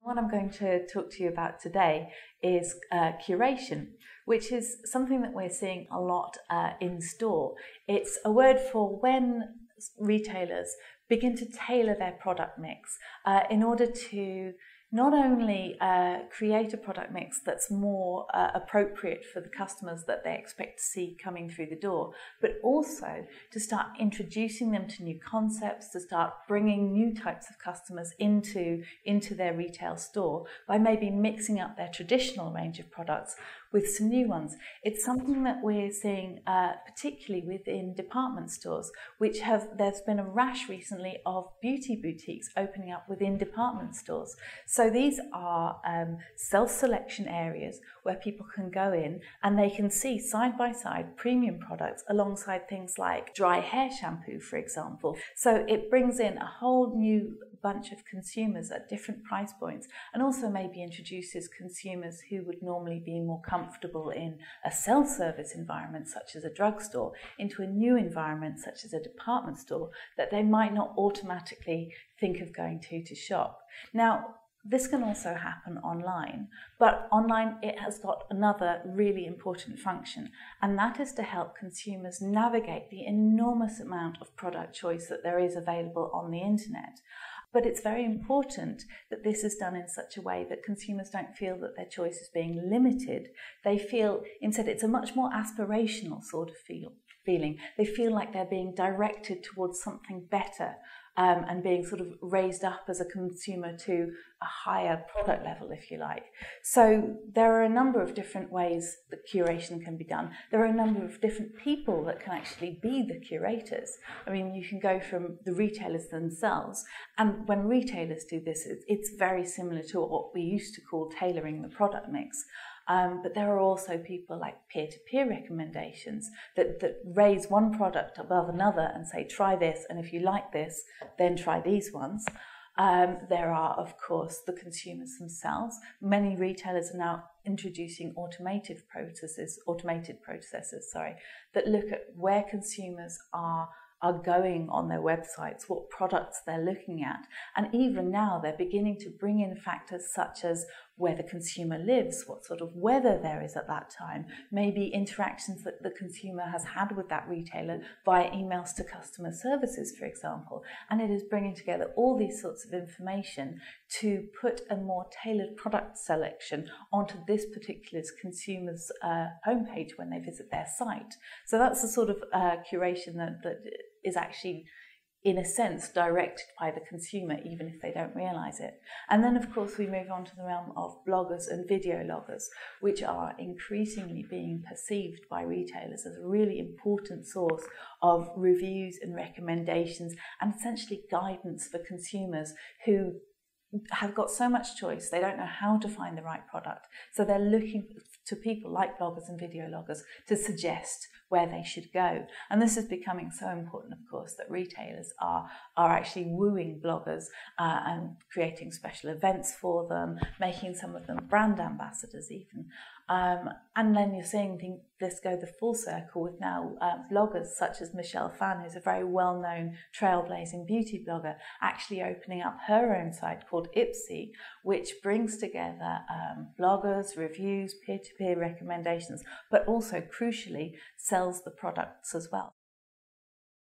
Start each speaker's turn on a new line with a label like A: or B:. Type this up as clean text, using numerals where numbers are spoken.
A: What I'm going to talk to you about today is curation, which is something that we're seeing a lot in store. It's a word for when retailers begin to tailor their product mix in order to not only create a product mix that's more appropriate for the customers that they expect to see coming through the door, but also to start introducing them to new concepts, to start bringing new types of customers into their retail store by maybe mixing up their traditional range of products with some new ones. It's something that we're seeing particularly within department stores, there's been a rash recently of beauty boutiques opening up within department stores. So these are self-selection areas where people can go in and they can see side by side premium products alongside things like dry hair shampoo, for example. So it brings in a whole new bunch of consumers at different price points, and also maybe introduces consumers who would normally be more comfortable in a self-service environment such as a drugstore into a new environment such as a department store that they might not automatically think of going to shop. Now, this can also happen online, but online it has got another really important function, and that is to help consumers navigate the enormous amount of product choice that there is available on the internet. But it's very important that this is done in such a way that consumers don't feel that their choice is being limited. They feel, instead, it's a much more aspirational sort of feeling. They feel like they're being directed towards something better and being sort of raised up as a consumer to a higher product level, if you like. So there are a number of different ways that curation can be done. There are a number of different people that can actually be the curators. I mean, you can go from the retailers themselves, and when retailers do this, it's very similar to what we used to call tailoring the product mix. But there are also people like peer-to-peer recommendations that raise one product above another and say, try this, and if you like this, then try these ones. There are, of course, the consumers themselves. Many retailers are now introducing automated processes, that look at where consumers are going on their websites, what products they're looking at. And even now they're beginning to bring in factors such as where the consumer lives, what sort of weather there is at that time, maybe interactions that the consumer has had with that retailer via emails to customer services, for example. And it is bringing together all these sorts of information to put a more tailored product selection onto this particular consumer's homepage when they visit their site. So that's the sort of curation that is actually, in a sense, directed by the consumer, even if they don't realise it. And then, of course, we move on to the realm of bloggers and video loggers, which are increasingly being perceived by retailers as a really important source of reviews and recommendations and essentially guidance for consumers who have got so much choice, they don't know how to find the right product. So they're looking to people like bloggers and video loggers to suggest where they should go. And this is becoming so important, of course, that retailers are actually wooing bloggers and creating special events for them, making some of them brand ambassadors even. And then you're seeing this go the full circle with now bloggers such as Michelle Phan, who's a very well-known trailblazing beauty blogger, actually opening up her own site called Ipsy, which brings together bloggers, reviews, peer-to-peer recommendations, but also, crucially, sells the products as well.